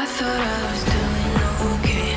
thought I was doing okay.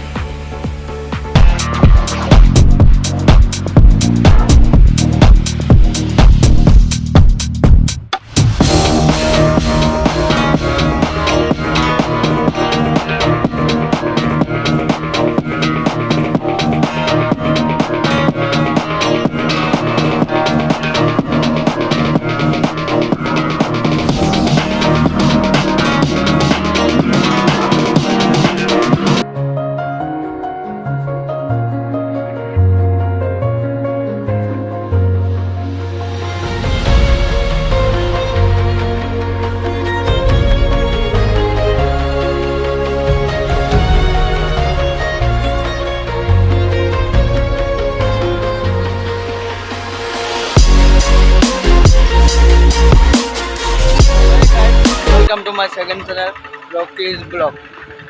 Welcome to my second channel, Rocky's Blog.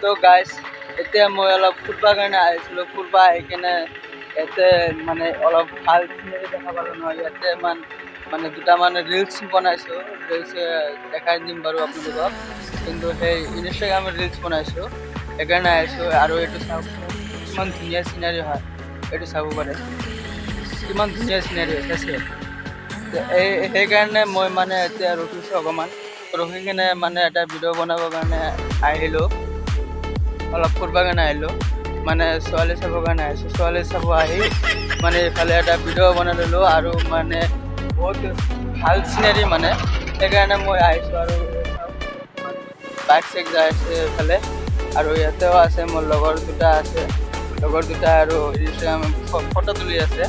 So guys, এতিয়া মই অলপ ফুটবা কাৰণে আহিছিলোঁ। ফুটবা আহি কিনে ইয়াতে মানে অলপ ভাল চিনেৰি দেখা পালোঁ নহয়। ইয়াতে মানে দুটামান ৰিলচ বনাইছোঁ। ৰিলচ দেখাই দিম বাৰু আপোনালোকক, কিন্তু সেই ইনষ্টাগ্ৰামত ৰিলচ বনাইছোঁ, সেইকাৰণে আহিছোঁ। আৰু এইটো চাওক কিমান ধুনীয়া চিনাৰী হয়, এইটো চাব পাৰে কিমান ধুনীয়া চিনাৰী আছে। সেইকাৰণে মই মানে এতিয়া ৰখিছোঁ অকণমান, ৰখি কিনে মানে এটা ভিডিঅ' বনাবৰ কাৰণে আহিলোঁ। অলপ ফুৰিবৰ কাৰণে আহিলোঁ, মানে ছোৱালী চাবৰ কাৰণে আহিছোঁ। ছোৱালী চাব আহি মানে এইফালে এটা ভিডিঅ' বনাই ল'লোঁ, আৰু মানে বহুত ভাল চিনাৰী মানে, সেইকাৰণে মই আহিছোঁ। আৰু বাইক চাইক যাই আছে এইফালে, আৰু ইয়াতেও আছে মোৰ লগৰ দুটা আছে, লগৰ দুটা আৰু ইনষ্টাগ্ৰাম ফটো তুলি আছে।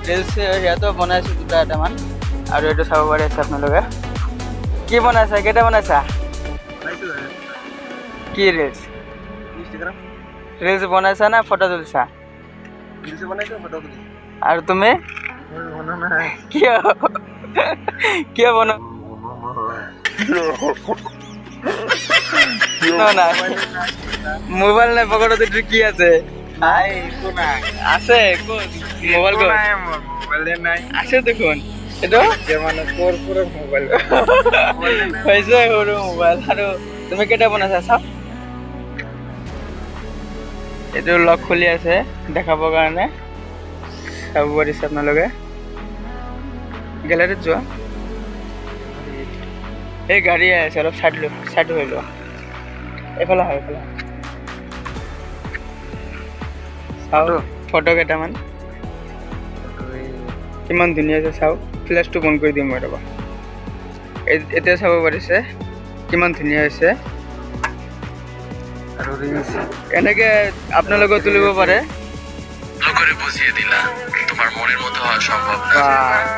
ৰিলচ সিহঁতেও বনাইছোঁ দুটা এটামান, আৰু এইটো চাব পাৰি আছে আপোনালোকে। কি বনাইছা, কেইটা বনাইছা? কি ৰিলচ? ৰিলচ বনাইছা না ফটো তুলিছা? আৰু তুমি কিয় কিয় বনা মোবাইল নাই পকেটত? এইটো কি আছে? আছে মোবাইল আছে দেখোন। এইটো সৰু মোবাইল হৈছে, সৰু মোবাইল। আৰু তুমি কেইটা বনাইছা চাওক? এইটো লক খুলি আছে দেখাবৰ কাৰণে, চাব পাৰিছে আপোনালোকে। গেলাৰীত যোৱা, এই গাড়ী আছে, অলপ চাইড হৈ লোৱা। এইফালে হয়, এইফালে চাওক ফটো কেইটামান কিমান ধুনীয়া আছে চাওক। ফ্লেছটো বন্ধ কৰি দিম মই, ৰ'বা। এতিয়া চাব পাৰিছে কিমান ধুনীয়া হৈছে। আৰু এনেকে আপোনালোকে তুলিব পাৰে। বুঝিয়ে দিলা তোমার মনের মতো হওয়া সম্ভব না।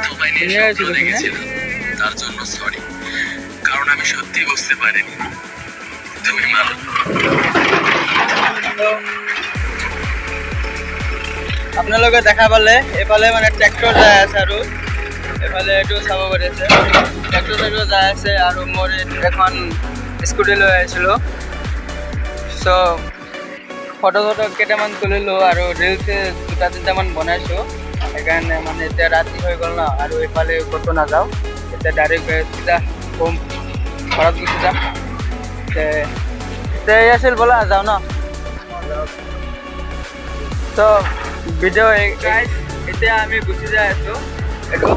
তোমায় নিয়ে স্বপ্ন দেখেছিল, তার জন্য সরি, কারণ আমি সত্যি বুঝতে পারিনি তুমি মানো। আপোনালোকে দেখা পালে এইফালে মানে ট্ৰেক্টৰ যাই আছে, আৰু এইফালে এইটো চাব পাৰিছে ট্ৰেক্টৰ যাই আছে। আৰু মই এখন স্কুটি লৈ আহিছিলোঁ। চ' ফটো কেইটামান তুলিলোঁ, আৰু ৰিলচ দুটা তিনিটামান বনাইছোঁ। সেইকাৰণে মানে এতিয়া ৰাতি হৈ গ'ল ন, আৰু এইফালে ক'তো নাযাওঁ। এতিয়া ডাইৰেক্ট চিধা হোম ঘৰত গুচি যাম। এই আছিল, ব'লা যাওঁ ন। চ' ভিডিঅ' এতিয়া আমি গুচি যাই আছোঁ। এইটো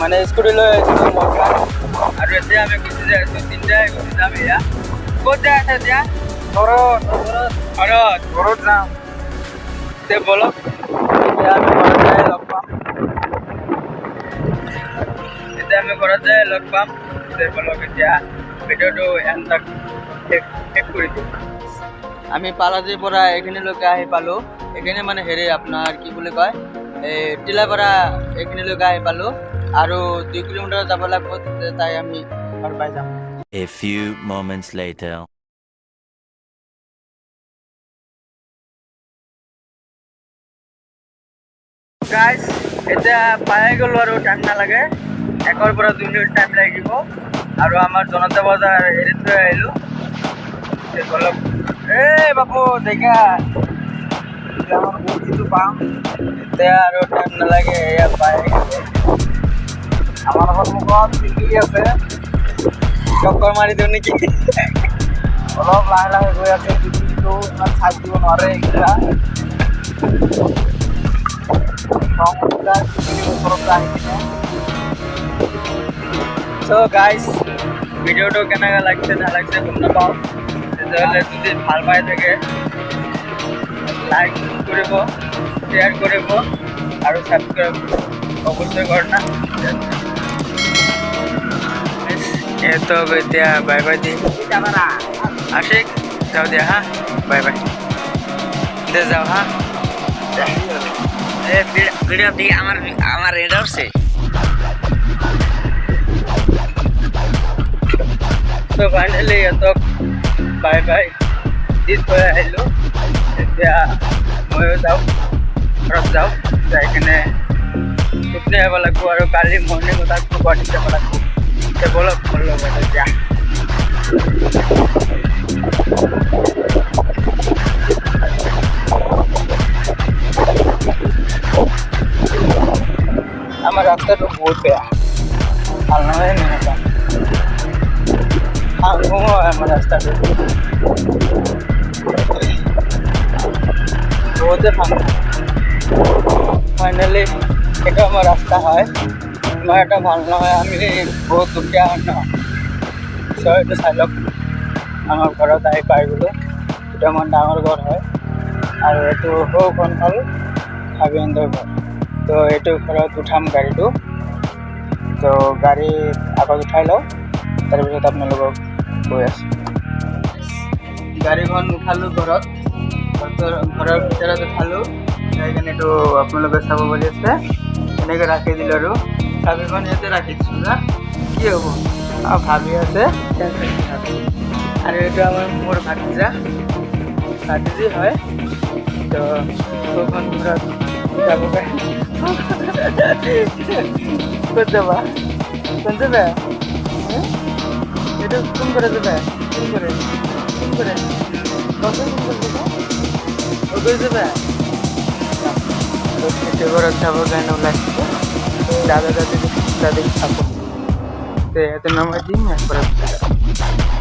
মানে স্কুটি লৈ আহিছিলোঁ মোৰ কাৰণে, আৰু এতিয়া আমি গুচি যাই আছোঁ। তিনিটাই গুচি যাম। এয়া ক'ত যাই আছে এতিয়া? ঘৰত যাম। তে বলক, এতিয়া আমি ঘৰত যাই লগ পাম। তে বলক এতিয়া ভিডিঅ'টো এণ্ড শেষ কৰি দিওঁ। আমি পালাজিৰ পৰা এইখিনিলৈকে আহি পালোঁ। এইখিনি মানে হেৰি আপোনাৰ কি বুলি কয়, এই টিলাৰ পৰা এইখিনিলৈকে আহি পালোঁ, আৰু 2 কিলোমিটাৰ যাব লাগিব, তাই আমি ঘৰ পাই যাম। A few moments later. Guys এতিয়া পাই গ'লোঁ, আৰু টাইম নালাগে, 1 পৰা 2 মিনিট টাইম লাগিব। আৰু আমাৰ জনতা বজাৰ এৰি থৈ আহিলোঁ। অলপ এই বাবু দেখা আমাৰ বস্তুটো পাম, এতিয়া আৰু টাইম নালাগে, এয়া পাই গৈছে। আমাৰ সন্মুখত পিলপিলি আছে, চক্কৰ মাৰি দিওঁ নেকি? অলপ লাহে লাহে গৈ আছে কিন্তু ইমান চাৰ্জ দিব নোৱাৰে এইকেইটা So guys, ভিডিওটো কেনেকা লাগছে না লাগছে গম নাপাওঁ তেতিয়াহ'লে যদি ভাল পাই থাকে লাইক কৰিব শ্বেয়াৰ কৰিব আৰু ছাবস্ক্ৰাইব অৱশ্যই কৰ না তো এতিয়া বাই বাই দি আশিক যাওঁ দিয়া হা বাই বাই দে যাওঁ হা ভিডিও দি আমার এটা উঠছে তো ফাইনেলি ইহঁতক বাই বাই দি থৈ আহিলোঁ এতিয়া ময়ো যাওঁ ঘৰত যাওঁ যাই কিনে টোপনি আহিব লাগিব আৰু কালি মৰ্ণিং তাক গুৱাহাটীত যাব লাগিব এতিয়া ব'লক মোৰ লগত এতিয়া আমাৰ ৰাস্তাটা বহুত বেয়া ভাল নহয় এনেকুৱা ভাঙো হয় আমার রাস্তাটা বহুতে ভাঙো ফাইনালি এটা আমার রাস্তা হয় আমার এটা ভাল নহয় আমি বহুত দুখীয়া হয় ন এইটো চাই লওক আমাৰ ঘৰত আহি পাই গ'লোঁ এইটো আমাৰ ডাঙৰ ঘৰ হয় আৰু এইটো সৌখন হ'ল হাবিন্দৰ ঘৰ তো এইটো ঘৰত উঠাম গাড়ীটো তো গাড়ী আগত উঠাই লওঁ তাৰপিছত আপোনালোকক গৈ আছোঁ গাড়ীখন উঠালোঁ ঘৰৰ ভিতৰত উঠালোঁ সেইকাৰণে এইটো আপোনালোকে চাব পাৰি আছে এনেকৈ ৰাখি দিলোঁ আৰু চাবিখন ইয়াতে ৰাখি দিছোঁ না কি হ'ব ভাবি আছে আৰু এইটো আমাৰ মোৰ ভাতিজা হয় তো সৌখন ঘৰত যাব পাৰে ক'ত যাবা কোন যাবে এটা কোন করে যাবে কোন করে কত কোন করে যাবে ওই যাবে তো ঘৰত যাব কাৰণে ওলাইছে দাদা দাদি থাকো তো এত নামাই দিম একবারে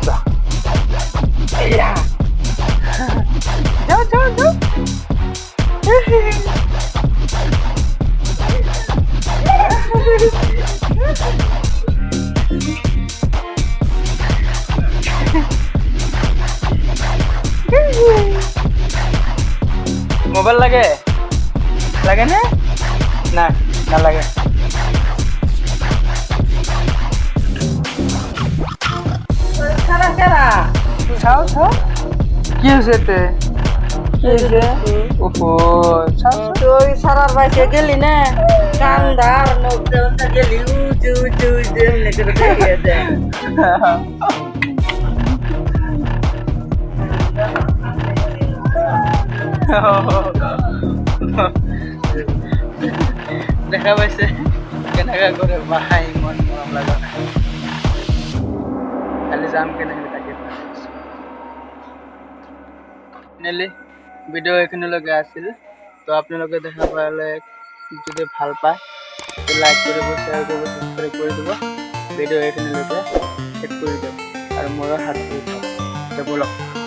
যাও মোবাইল লাগে না না লাগে ছাও কি হয়েছে ওহো তুই সারার বাইসে গেলি না কান্দার নৌকা গেলি উঁচু উঁচু এমনি করে দেখিয়ে দেয় দেখা পাইছে কেনেকা করে বাহাই মন মৰম লগা খালি যাম কেনেকৈ তাকে ফাইনেলি ভিডিঅ' এইখিনিলৈকে আছিল তো আপোনালোকে দেখা পালে যদি ভাল পায় লাইক কৰিব শ্বেয়াৰ কৰিব ছাবস্ক্ৰাইব কৰি দিব ভিডিঅ' এইখিনিলৈকে শেষ কৰি দিয়ক আৰু মোৰো হাত ধৰি থওক ব'লক